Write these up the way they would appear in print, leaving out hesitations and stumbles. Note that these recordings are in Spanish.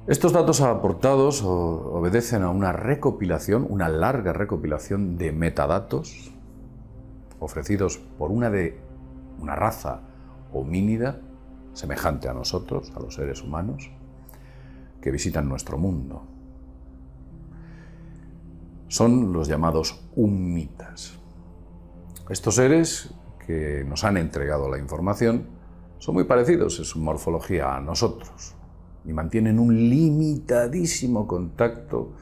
Estos datos aportados obedecen a una recopilación, una larga recopilación de metadatos ofrecidos por una raza homínida semejante a nosotros, a los seres humanos, que visitan nuestro mundo. Son los llamados humitas. Estos seres que nos han entregado la información son muy parecidos en su morfología a nosotros y mantienen un limitadísimo contacto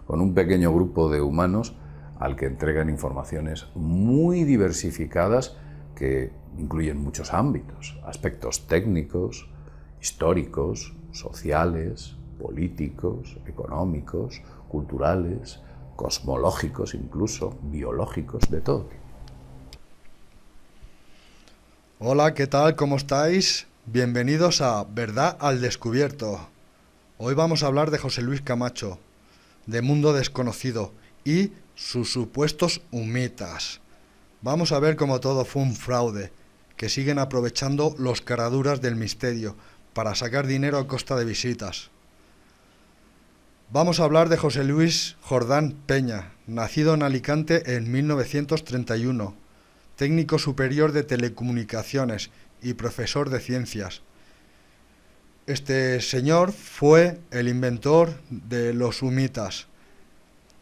con un pequeño grupo de humanos al que entregan informaciones muy diversificadas que incluyen muchos ámbitos, aspectos técnicos, históricos, sociales, políticos, económicos, culturales, cosmológicos, incluso biológicos, de todo tipo. Hola, ¿qué tal? ¿Cómo estáis? Bienvenidos a Verdad al Descubierto. Hoy vamos a hablar de José Luis Camacho, de Mundo Desconocido y sus supuestos humitas. Vamos a ver cómo todo fue un fraude, que siguen aprovechando los caraduras del misterio para sacar dinero a costa de visitas. Vamos a hablar de José Luis Jordán Peña, nacido en Alicante en 1931, técnico superior de telecomunicaciones y profesor de ciencias. Este señor fue el inventor de los humitas.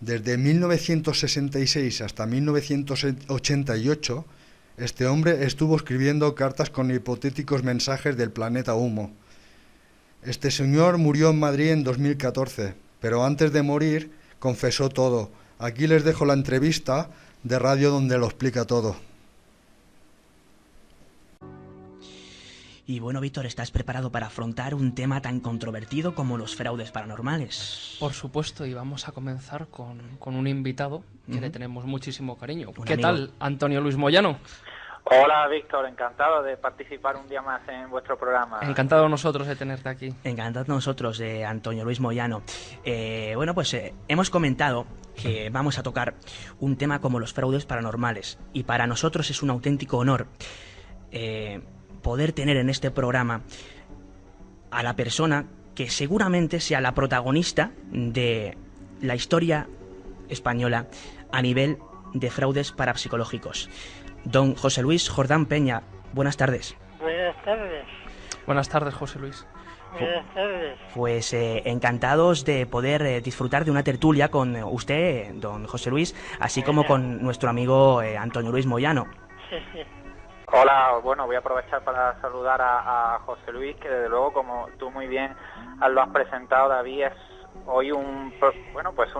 Desde 1966 hasta 1988, este hombre estuvo escribiendo cartas con hipotéticos mensajes del planeta Humo. Este señor murió en Madrid en 2014, pero antes de morir confesó todo. Aquí les dejo la entrevista de radio donde lo explica todo. Y bueno, Víctor, ¿estás preparado para afrontar un tema tan controvertido como los fraudes paranormales? Por supuesto, y vamos a comenzar con un invitado que le tenemos muchísimo cariño. Un ¿Qué amigo. tal, Antonio Luis Moyano? Hola, Víctor, encantado de participar un día más en vuestro programa. Encantado nosotros de tenerte aquí. Encantado nosotros, Antonio Luis Moyano. Hemos comentado que vamos a tocar un tema como los fraudes paranormales, y para nosotros es un auténtico honor poder tener en este programa a la persona que seguramente sea la protagonista de la historia española a nivel de fraudes parapsicológicos. Don José Luis Jordán Peña, buenas tardes. Buenas tardes. Buenas tardes, José Luis. Buenas tardes. Pues encantados de poder disfrutar de una tertulia con usted, don José Luis, así como con nuestro amigo Antonio Luis Moyano. Sí, sí. Hola, bueno, voy a aprovechar para saludar a José Luis, que desde luego, como tú muy bien lo has presentado, David, es hoy un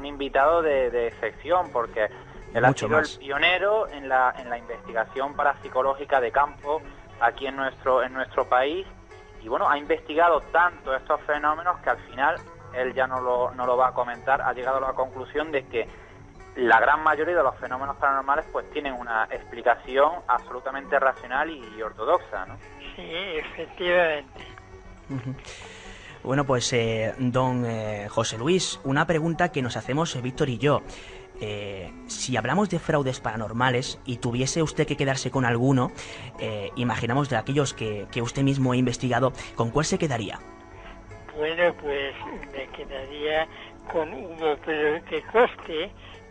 invitado de sección, porque él ha sido el pionero en la investigación parapsicológica de campo aquí en nuestro país, y bueno, ha investigado tanto estos fenómenos que al final, él ya no lo va a comentar, ha llegado a la conclusión de que la gran mayoría de los fenómenos paranormales pues tienen una explicación absolutamente racional y ortodoxa, ¿no? Sí, efectivamente. Bueno, pues don José Luis, una pregunta que nos hacemos Víctor y yo. Si hablamos de fraudes paranormales y tuviese usted que quedarse con alguno, imaginamos de aquellos que usted mismo ha investigado, ¿con cuál se quedaría? Bueno, pues me quedaría con uno, pero que conste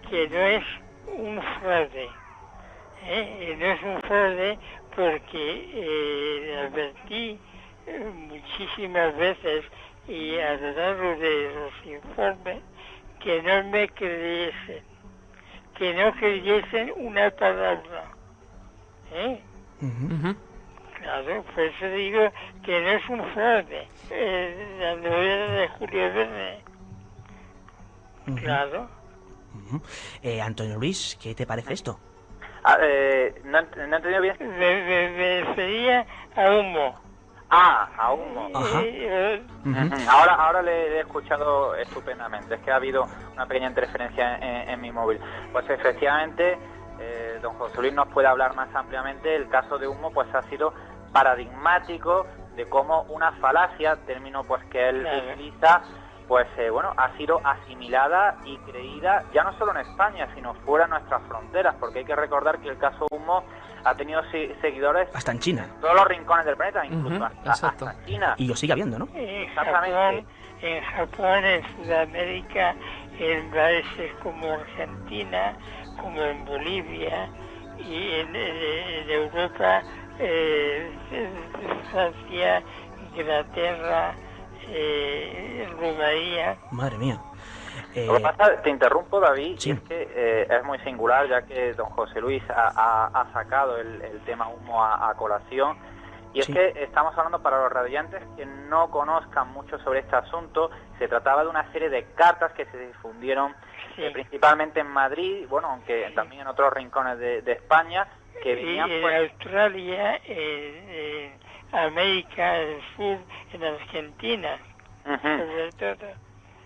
que no es un fraude. No es un fraude porque le advertí muchísimas veces y a lo largo de los informes que no me creyesen, que no creyesen una palabra. Claro, por eso digo que no es un fraude. La novela de Julio Verne. Claro. Antonio Luis, ¿qué te parece esto? No he entendido bien. Me refería a Humo. A Humo. Ajá. Ahora le he escuchado estupendamente. Es que ha habido una pequeña interferencia en mi móvil. Pues efectivamente, don José Luis nos puede hablar más ampliamente. El caso de Humo pues ha sido paradigmático de cómo una falacia, término pues que él utiliza, pues ha sido asimilada y creída ya no solo en España, sino fuera de nuestras fronteras, porque hay que recordar que el caso Humo ha tenido seguidores hasta en China, en todos los rincones del planeta, incluso hasta China. Y lo sigue habiendo, ¿no? Exactamente. en Japón, en Sudamérica, en países como Argentina, como en Bolivia, y en Europa, Francia, Inglaterra, Rumanía. Madre mía. Lo que pasa, te interrumpo, David, Sí. y es que es muy singular, ya que don José Luis ha sacado el tema humo a colación, y es Sí. que estamos hablando para los radiantes que no conozcan mucho sobre este asunto. Se trataba de una serie de cartas que se difundieron Sí. principalmente en Madrid, bueno, aunque también en otros rincones de España, que Y venían en pues... Australia, en América del Sur, en Argentina, Ujú. sobre todo.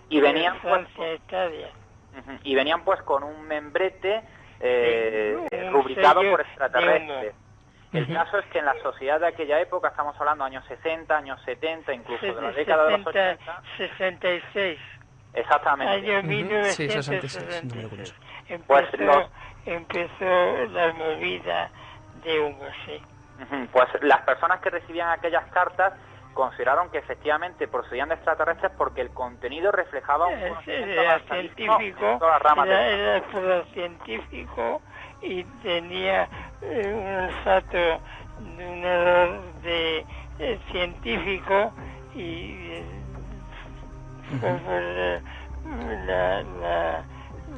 Y venían en pues... Francia, Italia. Ujú. Y venían pues con un membrete Un rubricado sello por de extraterrestres. humo. El Ujú. caso es que en la sociedad de aquella época, estamos hablando años 60, años 70, incluso de la década de los 80, 66. exactamente. Año Ujú. Sí, 66, número curioso. 1966. Pues Empezó la movida de humo, sí. Ujú. Pues las personas que recibían aquellas cartas consideraron que efectivamente procedían de extraterrestres porque el contenido reflejaba un conocimiento Era avanzadísimo científico, en todas las ramas del era puro científico y tenía un olfato, un olor de científico y fue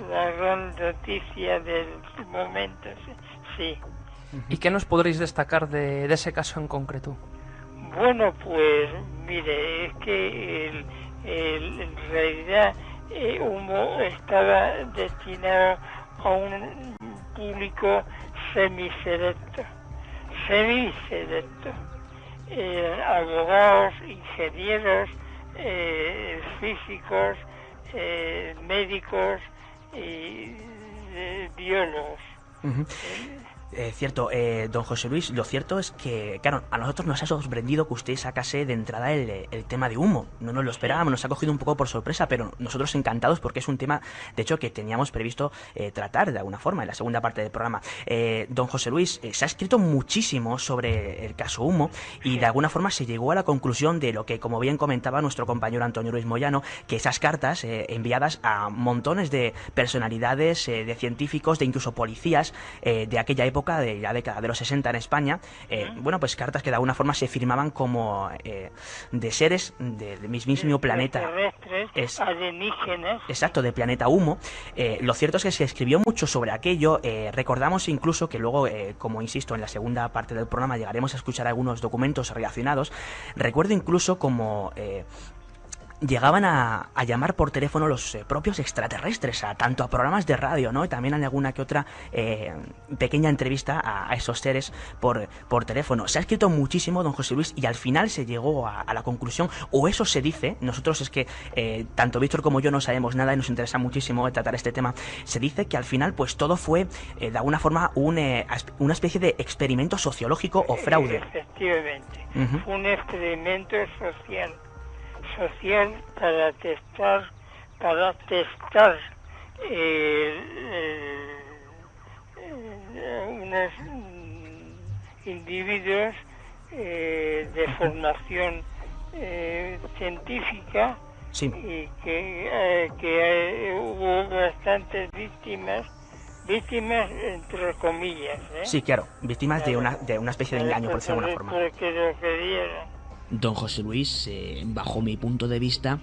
la gran noticia del momento, sí. ¿Y qué nos podréis destacar de ese caso en concreto? Bueno, pues mire, es que en realidad Humo estaba destinado a un público semiselecto, abogados, ingenieros, físicos, médicos y biólogos. Ujú. Cierto, don José Luis, lo cierto es que, claro, a nosotros nos ha sorprendido que usted sacase de entrada el tema de humo. No nos lo esperábamos, nos ha cogido un poco por sorpresa, pero nosotros encantados porque es un tema, de hecho, que teníamos previsto tratar de alguna forma en la segunda parte del programa. Don José Luis, se ha escrito muchísimo sobre el caso humo y de alguna forma se llegó a la conclusión de lo que, como bien comentaba nuestro compañero Antonio Luis Moyano, que esas cartas enviadas a montones de personalidades, de científicos, de incluso policías de aquella época, de la década de los 60 en España, bueno, pues cartas que de alguna forma se firmaban como de seres del mismísimo planeta. Extraterrestres, alienígenas. Exacto, de planeta humo. Lo cierto es que se escribió mucho sobre aquello. Recordamos incluso que luego, como insisto, en la segunda parte del programa llegaremos a escuchar algunos documentos relacionados. Recuerdo incluso como llegaban a llamar por teléfono los propios extraterrestres, tanto a programas de radio, ¿no? Y también en alguna que otra pequeña entrevista a esos seres por teléfono. Se ha escrito muchísimo, don José Luis, y al final se llegó a la conclusión, o eso se dice, nosotros es que tanto Víctor como yo no sabemos nada y nos interesa muchísimo tratar este tema, se dice que al final pues todo fue de alguna forma una especie de experimento sociológico o fraude. Efectivamente, Uh-huh. un experimento social para testar unos individuos de formación científica. Sí. Y que hubo bastantes víctimas entre comillas, ¿eh? Sí, claro, víctimas de una especie de engaño, por decirlo de alguna forma. Porque lo querían. Don José Luis, bajo mi punto de vista,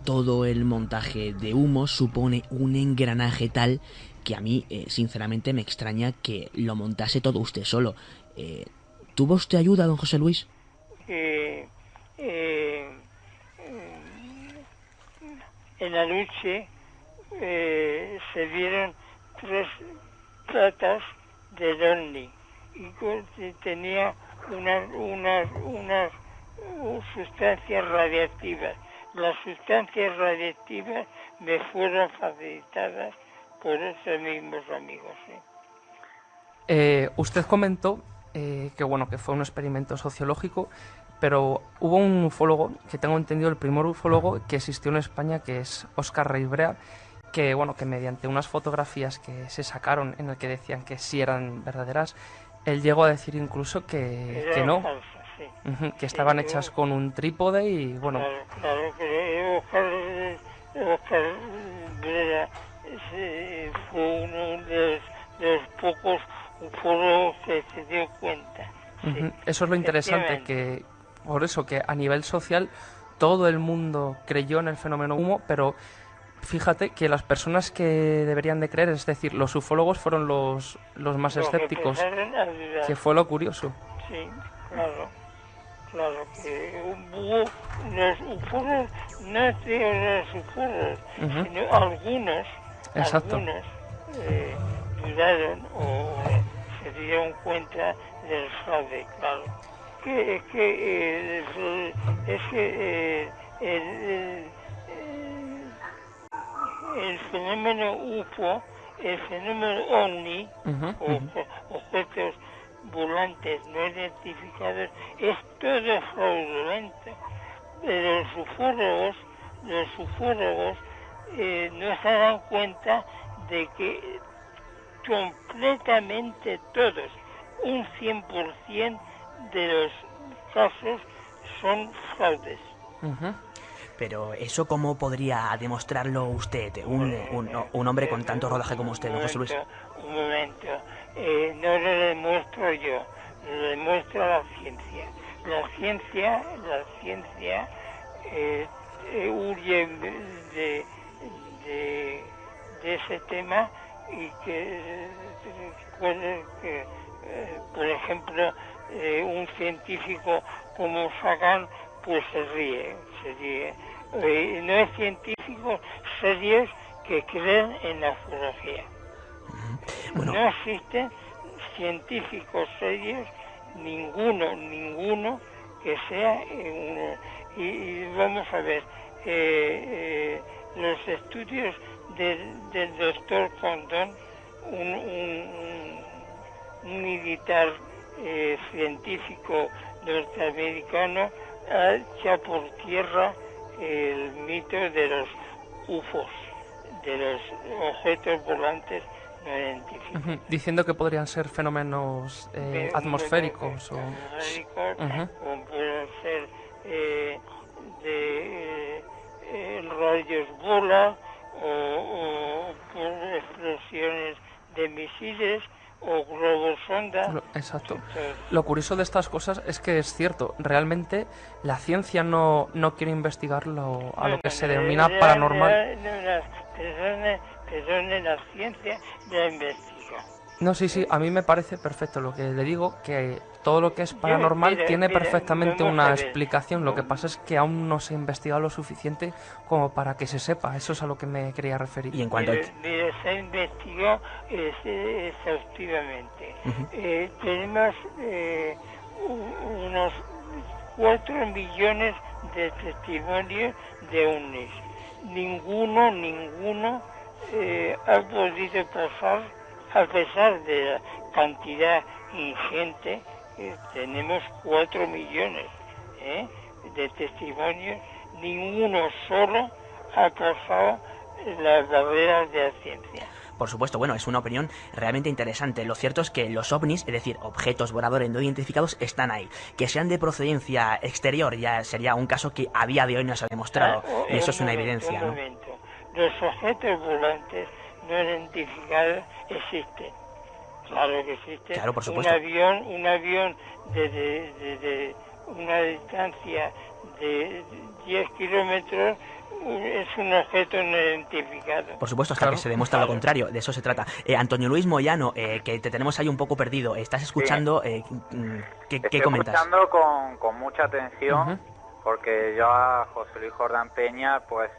todo el montaje de humo supone un engranaje tal que a mí, sinceramente, me extraña que lo montase todo usted solo. ¿Tuvo usted ayuda, don José Luis? En la noche se vieron 3 platas de ovni y tenía unas sustancias radiactivas. Las sustancias radiactivas me fueron facilitadas por esos mismos amigos. Usted comentó que bueno, que fue un experimento sociológico, pero hubo un ufólogo, que tengo entendido el primer ufólogo que existió en España, que es Óscar Reibrea, que bueno, que mediante unas fotografías que se sacaron en el que decían que sí eran verdaderas, él llegó a decir incluso que no. Falsas. sí. Que estaban hechas con un trípode y bueno. Claro que Óscar Brera fue uno de los pocos ufólogos que se dio cuenta. Sí. Eso es lo interesante, que por eso que a nivel social todo el mundo creyó en el fenómeno humo, pero fíjate que las personas que deberían de creer, es decir, los ufólogos fueron los más escépticos, que fue lo curioso. Sí, claro, que hubo los ufólogos, no digo los ufólogos, sino algunos dudaron o se dieron cuenta del fraude, claro. Es que el fenómeno UFO, el fenómeno OVNI, objetos volantes no identificados, es todo fraudulento. Pero los ufólogos no se dan cuenta de que completamente todos, un 100% de los casos son fraudes. Pero eso, ¿cómo podría demostrarlo usted, un hombre con tanto rodaje como usted, don José Luis? Un momento, no lo demuestro yo, lo demuestra la ciencia. La ciencia huye de ese tema y que por ejemplo, un científico como Sagan pues se ríe. No hay científicos serios que creen en la ufología. Bueno. No existen científicos serios, ninguno que sea uno. Y vamos a ver, los estudios del doctor Condon, un militar científico norteamericano, ha echado por tierra el mito de los UFOs, de los objetos volantes no identificados. Diciendo que podrían ser fenómenos atmosféricos o pueden ser rayos bola o por explosiones de misiles o globos sonda. Exacto. Lo curioso de estas cosas es que es cierto, realmente la ciencia no quiere investigarlo a lo que se denomina paranormal. Perdone, la ciencia la investiga. No, sí, a mí me parece perfecto lo que le digo, que todo lo que es paranormal tiene perfectamente una explicación. Lo que pasa es que aún no se ha investigado lo suficiente como para que se sepa. Eso es a lo que me quería referir. Y en cuanto se ha investigado exhaustivamente. Tenemos unos 4 millones de testimonios de ovnis. Ninguno ha podido pasar, a pesar de la cantidad ingente. Tenemos 4 millones de testimonios, ninguno solo ha pasado las barreras de la ciencia. Por supuesto, bueno, es una opinión realmente interesante. Lo cierto es que los ovnis, es decir, objetos voladores no identificados, están ahí. Que sean de procedencia exterior ya sería un caso que a día de hoy no se ha demostrado, y eso es una evidencia, ¿no? Los objetos volantes no identificados existen. Claro que existe. Claro, por supuesto. Un avión de una distancia de 10 kilómetros es un objeto no identificado. Por supuesto, hasta que se demuestra lo contrario, de eso se trata. Antonio Luis Moyano, que te tenemos ahí un poco perdido, ¿estás escuchando? ¿Qué comentas? Estoy escuchando con mucha atención, porque yo a José Luis Jordán Peña, pues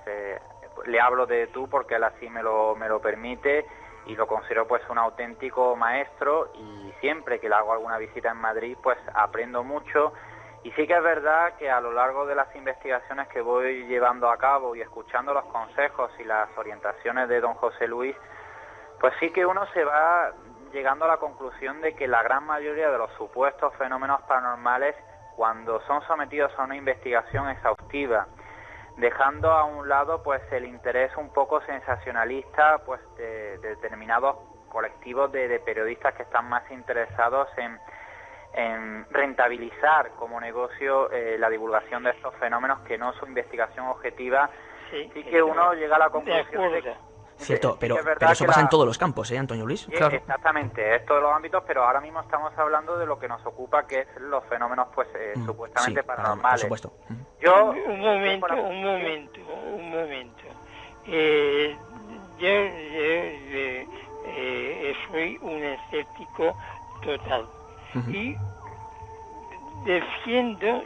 le hablo de tú porque él así me lo permite, y lo considero pues un auténtico maestro, y siempre que le hago alguna visita en Madrid pues aprendo mucho. Y sí que es verdad que a lo largo de las investigaciones que voy llevando a cabo y escuchando los consejos y las orientaciones de don José Luis, pues sí que uno se va llegando a la conclusión de que la gran mayoría de los supuestos fenómenos paranormales, cuando son sometidos a una investigación exhaustiva, dejando a un lado pues el interés un poco sensacionalista pues de determinados colectivos de periodistas que están más interesados en rentabilizar como negocio la divulgación de estos fenómenos, que no su investigación objetiva. Sí que uno llega a la conclusión de que cierto, pero es verdad eso que pasa en todos los campos, Antonio Luis. Sí, Claro. exactamente, es todos los ámbitos, pero ahora mismo estamos hablando de lo que nos ocupa, que es los fenómenos pues supuestamente Sí, paranormales. por supuesto. Yo Un momento. Yo soy un escéptico total. Y defiendo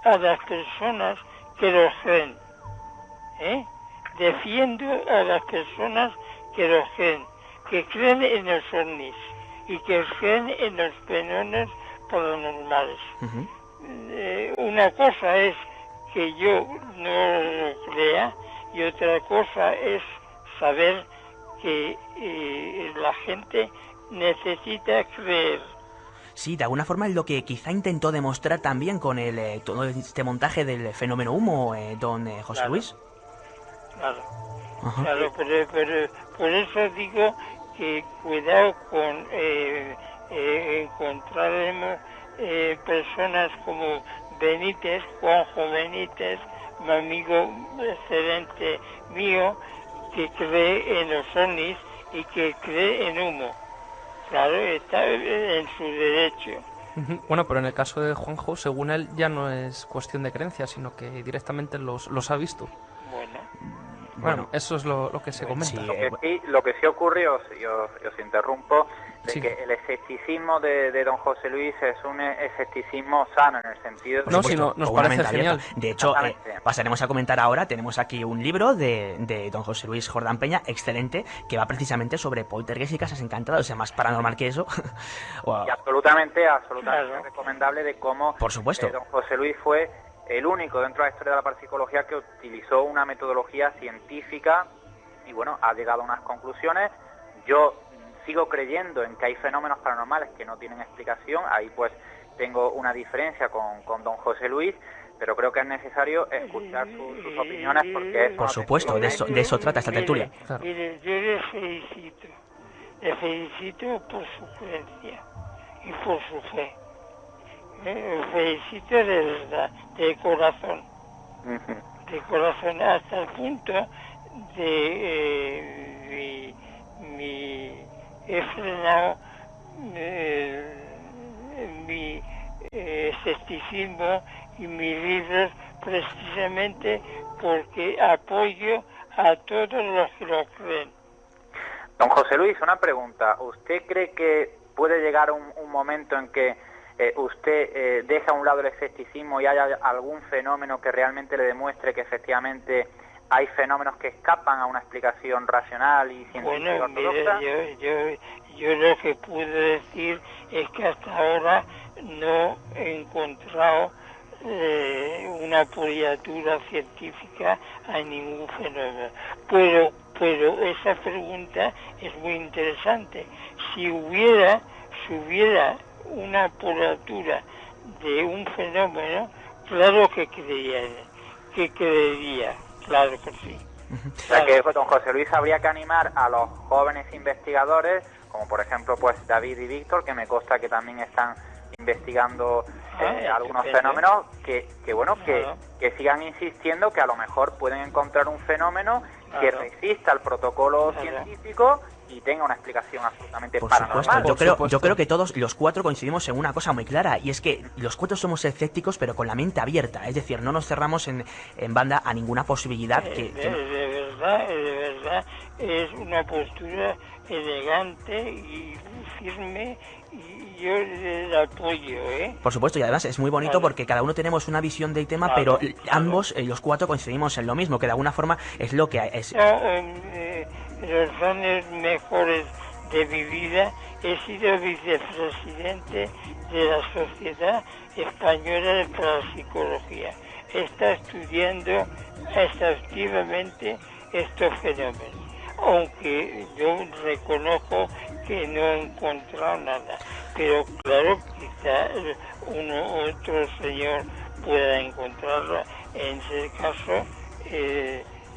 a las personas que los creen. Defiendo a las personas que los creen, que creen en los ovnis y que creen en los fenómenos paranormales. Una cosa es que yo no lo crea y otra cosa es saber que la gente necesita creer. Sí, de alguna forma es lo que quizá intentó demostrar también con el todo este montaje del fenómeno humo, don José Claro. Luis. Claro, Ajá. claro, pero por eso digo que cuidado con encontraremos personas como Benítez, Juanjo Benítez, mi amigo excelente mío, que cree en los ovnis y que cree en humo. Claro, está en su derecho. Bueno, pero en el caso de Juanjo, según él, ya no es cuestión de creencia, sino que directamente los ha visto. Bueno, eso es lo que se comenta. Sí, Lo que sí ocurre, y os interrumpo, de Sí. que el escepticismo de don José Luis es un escepticismo sano, en el sentido de No, que... si no, nos con una parece mente abierta. genial. De hecho, Exactamente. pasaremos a comentar ahora, tenemos aquí un libro de don José Luis Jordán Peña, excelente, que va precisamente sobre poltergeist y casas encantadas, o sea, más paranormal que eso. Wow. Y absolutamente Claro. recomendable de cómo Por supuesto. don José Luis fue el único dentro de la historia de la parapsicología que utilizó una metodología científica y bueno, ha llegado a unas conclusiones. Yo sigo creyendo en que hay fenómenos paranormales que no tienen explicación, ahí pues tengo una diferencia con don José Luis, pero creo que es necesario escuchar sus opiniones porque es... Por supuesto, de eso trata esta tertulia. Claro. Mire, yo le felicito por su creencia y por su fe. Le felicito de verdad, de corazón. De corazón, hasta el punto de he frenado mi escepticismo y mis libros precisamente porque apoyo a todos los que lo creen. Don José Luis, una pregunta. ¿Usted cree que puede llegar un momento en que usted deja a un lado el escepticismo y haya algún fenómeno que realmente le demuestre que efectivamente hay fenómenos que escapan a una explicación racional y científica Bueno, ortodoxa? mire, yo lo que puedo decir es que hasta ahora no he encontrado una apoyatura científica a ningún fenómeno. Pero esa pregunta es muy interesante. Si hubiera una apoyatura de un fenómeno, claro que creería, claro que sí. O sea que don José Luis habría que animar a los jóvenes investigadores, como por ejemplo pues David y Víctor, que me consta que también están investigando algunos estupendo. fenómenos, que sigan insistiendo que a lo mejor pueden encontrar un fenómeno que Claro. resista al protocolo Claro. científico y tenga una explicación absolutamente Por paranormal. supuesto, Por supuesto. yo creo que todos los cuatro coincidimos en una cosa muy clara, y es que los cuatro somos escépticos pero con la mente abierta, es decir, no nos cerramos en banda a ninguna posibilidad que De verdad, es una postura elegante y firme y yo le apoyo, Por supuesto, y además es muy bonito Claro. porque cada uno tenemos una visión del tema, Claro, pero claro. ambos, los cuatro, coincidimos en lo mismo, que de alguna forma es lo que es. Los años mejores de mi vida he sido vicepresidente de la Sociedad Española de Parapsicología. Está estudiando exhaustivamente estos fenómenos, aunque yo reconozco que no he encontrado nada, pero claro, quizá otro señor pueda encontrarlo. En ese caso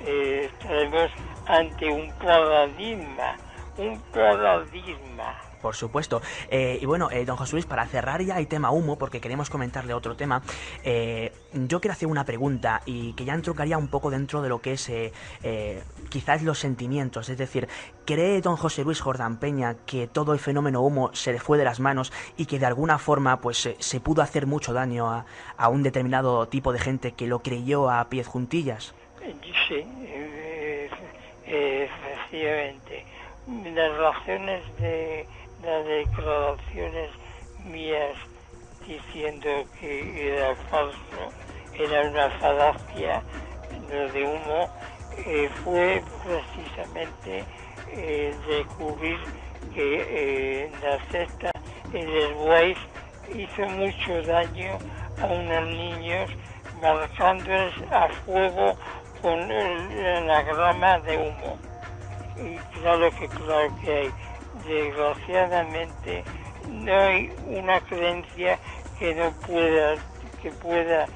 estaremos ante un paradigma Por supuesto. Y bueno, don José Luis, para cerrar ya el tema humo, porque queremos comentarle otro tema, yo quiero hacer una pregunta y que ya entrocaría un poco dentro de lo que es quizás los sentimientos. Es decir, ¿cree don José Luis Jordán Peña que todo el fenómeno humo se le fue de las manos y que de alguna forma pues se pudo hacer mucho daño a un determinado tipo de gente que lo creyó a pies juntillas? Sí, efectivamente. Las razones de las declaraciones mías diciendo que era falso, era una falacia, lo de humo, fue precisamente descubrir que la secta el Weiss hizo mucho daño a unos niños marcándoles a fuego con el anagrama de humo. Y claro que hay. Desgraciadamente no hay una creencia que pueda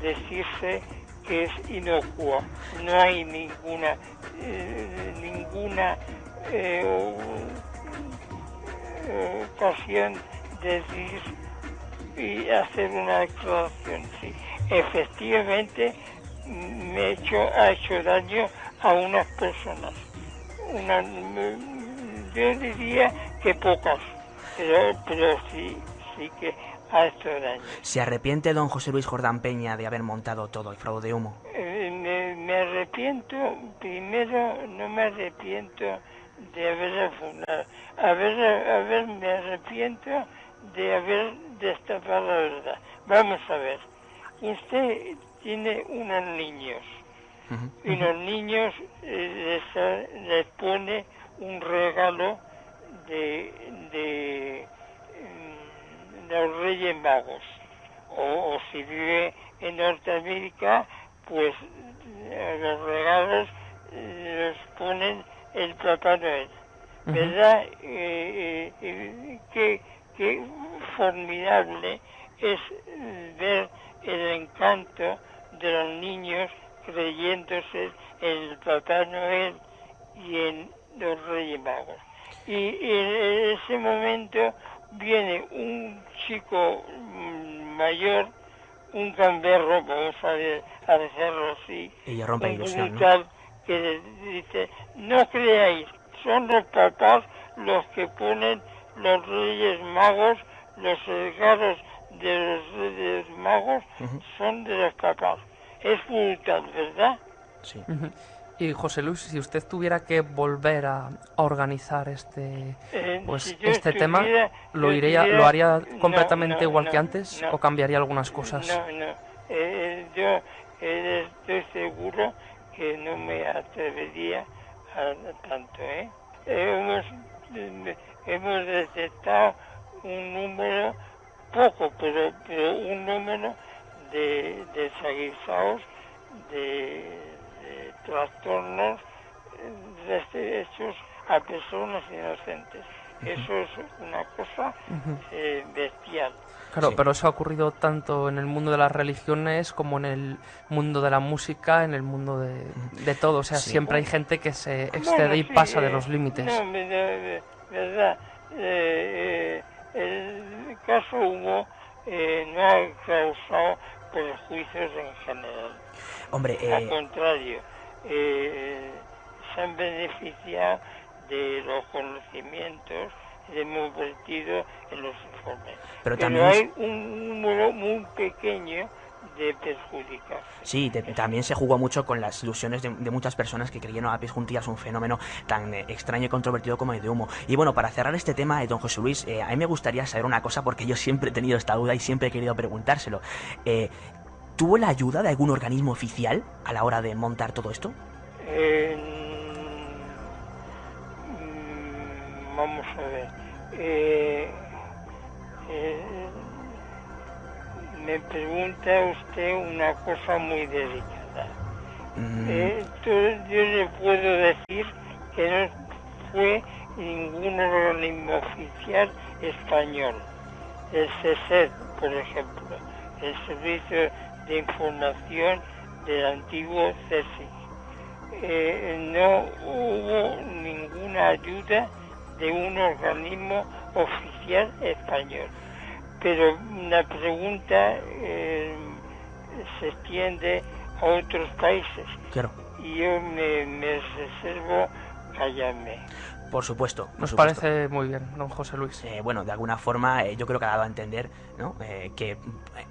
decirse que es inocua. No hay ninguna ocasión de decir y hacer una declaración. Sí, efectivamente ha hecho daño a unas personas. Yo diría que pocas, pero sí que ha hecho daño. ¿Se arrepiente don José Luis Jordán Peña de haber montado todo el fraude de humo? Me arrepiento, primero no me arrepiento de haber fundado, me arrepiento de haber destapado la verdad. Vamos a ver, usted tiene unos niños, y los niños les pone un regalo de los Reyes Magos, o si vive en Norteamérica, pues los regalos los ponen el Papá Noel, ¿verdad? Qué formidable es ver el encanto de los niños creyéndose en el Papá Noel y en los Reyes Magos. Y en ese momento viene un chico mayor, un gamberro, vamos a decirlo así, un brutal, que dice, no creáis, son los papás los que ponen los Reyes Magos, los regalos de los Reyes Magos son de los papás. Es brutal, ¿verdad? Sí. Y José Luis, si usted tuviera que volver a organizar este tema, ¿lo haría completamente igual que antes o cambiaría algunas cosas? Yo estoy seguro que no me atrevería a tanto, Hemos detectado un número, poco, pero un número de desaguisados, de trastornos hechos a personas inocentes. Eso es una cosa bestial. Claro, pero eso ha ocurrido tanto en el mundo de las religiones como en el mundo de la música, en el mundo de todo. O sea, siempre hay gente que se excede y pasa de los límites. No, verdad. El caso Hugo no ha causado perjuicios en general. Hombre, al contrario, se han beneficiado de los conocimientos que hemos vertido en los informes. Pero hay un número muy pequeño de perjudicados. Sí, también se jugó mucho con las ilusiones de muchas personas que creyeron a pies juntillas un fenómeno tan extraño y controvertido como el de humo. Y bueno, para cerrar este tema, don José Luis, a mí me gustaría saber una cosa, porque yo siempre he tenido esta duda y siempre he querido preguntárselo. ¿Tuvo la ayuda de algún organismo oficial a la hora de montar todo esto? Vamos a ver. Me pregunta usted una cosa muy delicada. Yo le puedo decir que no fue ningún organismo oficial español. El CSED, por ejemplo, el Servicio de Información del antiguo CSIC. No hubo ninguna ayuda de un organismo oficial español. Pero la pregunta se extiende a otros países. Claro. Y yo me reservo callarme. Por supuesto. Nos parece muy bien, don José Luis. Bueno, de alguna forma yo creo que ha dado a entender, ¿no? Que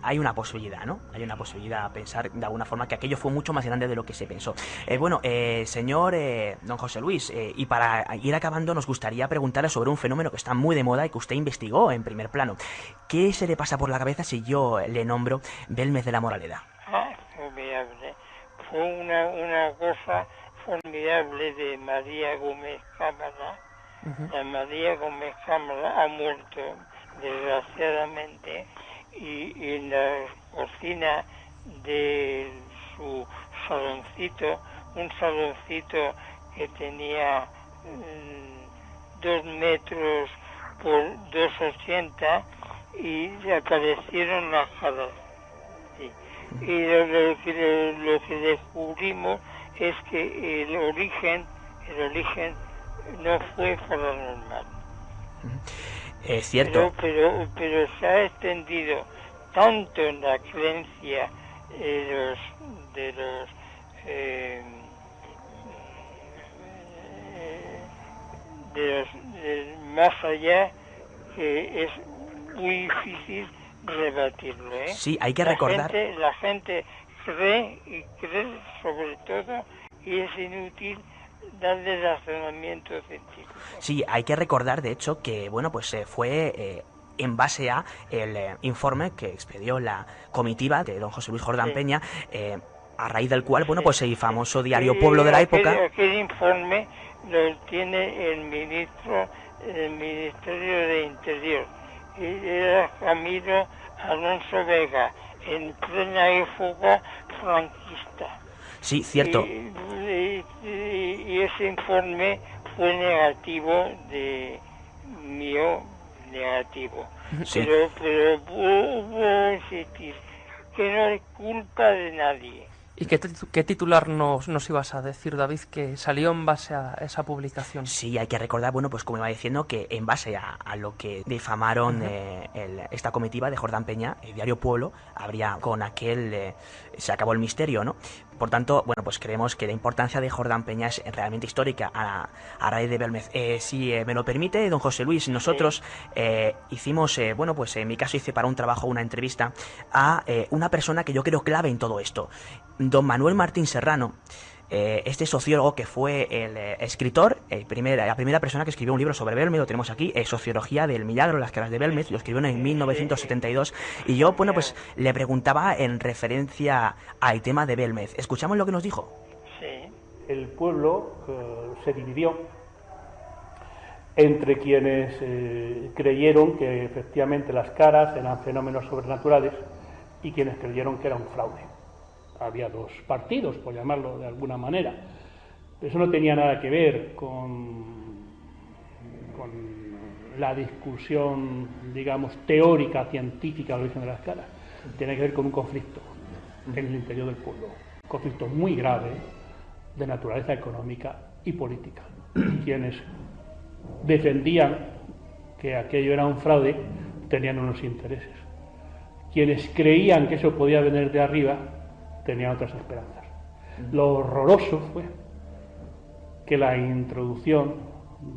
hay una posibilidad, ¿no? Hay una posibilidad a pensar de alguna forma que aquello fue mucho más grande de lo que se pensó. Señor don José Luis, y para ir acabando nos gustaría preguntarle sobre un fenómeno que está muy de moda y que usted investigó en primer plano. ¿Qué se le pasa por la cabeza si yo le nombro Belmez de la Moraleda? Formidable. Fue una cosa formidable de María Gómez Cámara. La María Gómez Cámara ha muerto desgraciadamente, y en la cocina de su saloncito, un saloncito que tenía 2 metros por 2,80, y aparecieron las caras. Sí. Y lo que descubrimos es que el origen no fue paranormal. Es cierto. Pero se ha extendido tanto en la creencia de los más allá, que es muy difícil rebatirlo, ¿eh? Sí, hay que recordar. La gente cree sobre todo, y es inútil darle razonamiento científico. Sí, hay que recordar, de hecho, que bueno, pues fue en base a el informe que expedió la comitiva de don José Luis Jordán Peña, a raíz del cual, bueno, pues el famoso diario Pueblo de la época. Aquel informe lo tiene el ministro del Ministerio de Interior, y era Camilo Alonso Vega, en plena época franquista. Sí, cierto. Y ese informe fue negativo, negativo. Sí. Pero puedo insistir que no es culpa de nadie. ¿Y qué titular nos ibas a decir, David, que salió en base a esa publicación? Sí, hay que recordar, bueno, pues como iba diciendo, que en base a lo que difamaron esta comitiva de Jordán Peña, el diario Pueblo, habría con aquel... se acabó el misterio, ¿no? Por tanto, bueno, pues creemos que la importancia de Jordán Peña es realmente histórica a raíz de Belmez. Si me lo permite, don José Luis, nosotros hicimos, bueno, pues en mi caso hice para un trabajo una entrevista a una persona que yo creo clave en todo esto, don Manuel Martín Serrano. Este sociólogo que fue el escritor, la primera persona que escribió un libro sobre Belmez, lo tenemos aquí, Sociología del Milagro, las caras de Belmez, lo escribió en 1972, y yo, bueno, pues le preguntaba en referencia al tema de Belmez. ¿Escuchamos lo que nos dijo? Sí. El pueblo se dividió entre quienes creyeron que efectivamente las caras eran fenómenos sobrenaturales y quienes creyeron que era un fraude. Había 2 partidos, por llamarlo de alguna manera. Eso no tenía nada que ver con la discusión, digamos, teórica, científica del origen de las caras. Tiene que ver con un conflicto en el interior del pueblo. Un conflicto muy grave de naturaleza económica y política. Quienes defendían que aquello era un fraude tenían unos intereses. Quienes creían que eso podía venir de arriba tenían otras esperanzas. Lo horroroso fue que la introducción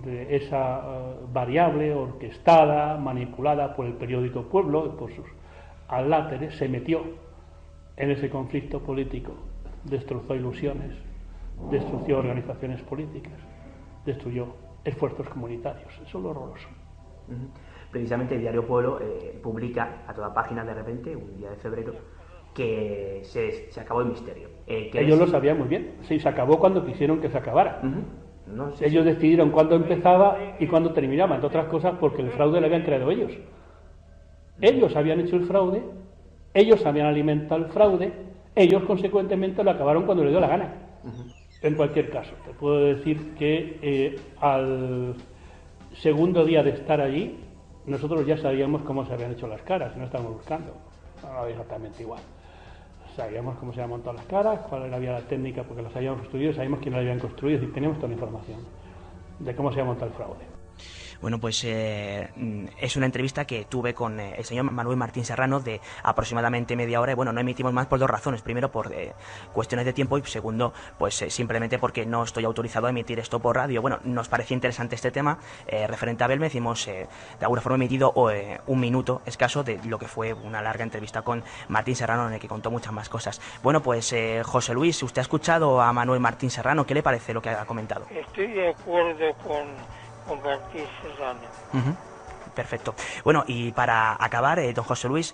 de esa variable orquestada, manipulada por el periódico Pueblo y por sus adláteres, se metió en ese conflicto político, destrozó ilusiones, destruyó organizaciones políticas, destruyó esfuerzos comunitarios. Eso es lo horroroso. Precisamente el diario Pueblo publica a toda página de repente, un día de febrero, que se acabó el misterio. Ellos lo sabían muy bien. Sí, se acabó cuando quisieron que se acabara. No sé ellos decidieron cuándo empezaba y cuándo terminaba, entre otras cosas porque el fraude lo habían creado ellos. Ellos habían hecho el fraude, ellos habían alimentado el fraude, ellos consecuentemente lo acabaron cuando les dio la gana. En cualquier caso, te puedo decir que al segundo día de estar allí, nosotros ya sabíamos cómo se habían hecho las caras, y no estábamos buscando. No, exactamente igual. Sabíamos cómo se habían montado las caras, cuál había la técnica porque las habíamos construido, sabíamos quién las habían construido, y teníamos toda la información de cómo se había montado el fraude. Bueno, pues es una entrevista que tuve con el señor Manuel Martín Serrano de aproximadamente media hora y bueno, no emitimos más por dos razones. Primero, por cuestiones de tiempo y segundo, pues simplemente porque no estoy autorizado a emitir esto por radio. Bueno, nos parecía interesante este tema referente a Belmez y hemos de alguna forma emitido un minuto escaso de lo que fue una larga entrevista con Martín Serrano en el que contó muchas más cosas. Bueno, pues José Luis, usted ha escuchado a Manuel Martín Serrano, ¿qué le parece lo que ha comentado? Estoy de acuerdo con Martín Serrano. Perfecto. Bueno, y para acabar, don José Luis,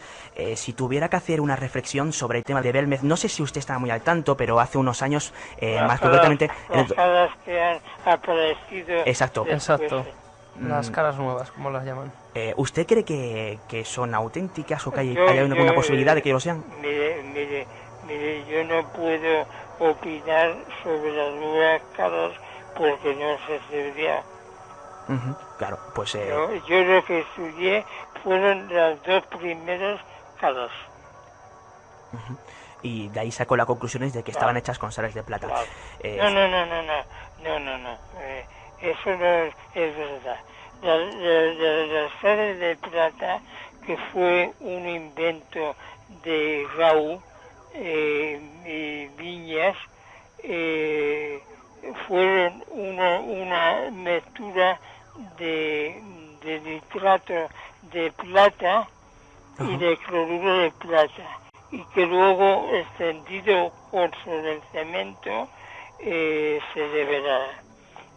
si tuviera que hacer una reflexión sobre el tema de Belmez, no sé si usted está muy al tanto, pero hace unos años, más concretamente... Las caras que han aparecido... Exacto. Exacto. Las caras nuevas, como las llaman. ¿Usted cree que son auténticas o que hay alguna posibilidad de que lo sean? Mire, yo no puedo opinar sobre las nuevas caras porque no se estudia. Claro, pues... Yo lo que estudié fueron las dos primeras caras. Y de ahí sacó las conclusiones de que estaban hechas con sales de plata. No. Eso no es verdad. Las sales de plata, que fue un invento de Grau y Viñas, fueron una mezcla de nitrato de plata y de cloruro de plata, y que luego, extendido sobre el cemento, se develaba.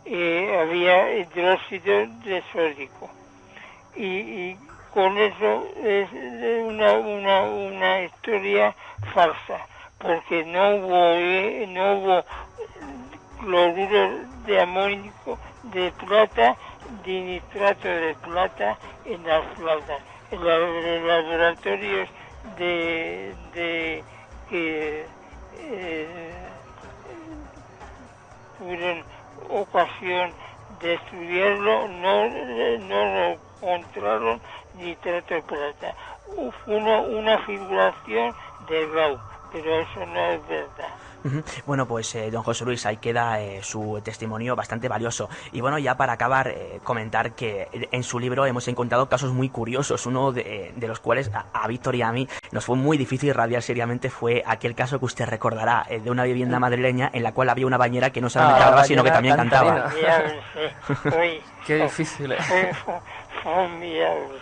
Había hidróxido de sódico, y con eso es una historia falsa, porque no hubo cloruro de amonio de plata ni nitrato de plata en las plantas. En los laboratorios que tuvieron ocasión de estudiarlo, no lo encontraron nitrato de plata. Fue una figuración de Grau, pero eso no es verdad. Bueno, pues don José Luis, ahí queda su testimonio bastante valioso. Y bueno, ya para acabar, comentar que en su libro hemos encontrado casos muy curiosos. Uno de los cuales a Víctor y a mí nos fue muy difícil radiar seriamente fue aquel caso que usted recordará, de una vivienda madrileña en la cual había una bañera que no solamente cantaba, sino que también cantaba. Qué difícil,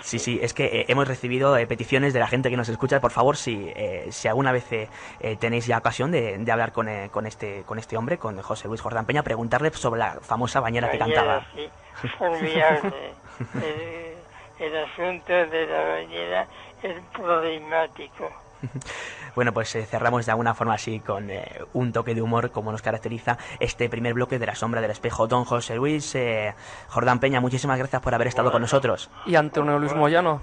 Sí, es que hemos recibido peticiones de la gente que nos escucha. Por favor, si alguna vez tenéis ya ocasión de hablar con este hombre, con José Luis Jordán Peña, preguntarle sobre la famosa bañera que cantaba. Sí, formidable. El asunto de la bañera es problemático. Bueno, pues cerramos de alguna forma así con un toque de humor como nos caracteriza este primer bloque de La Sombra del Espejo. Don José Luis Jordán Peña, muchísimas gracias por haber estado con nosotros. Y Antonio Luis Moyano,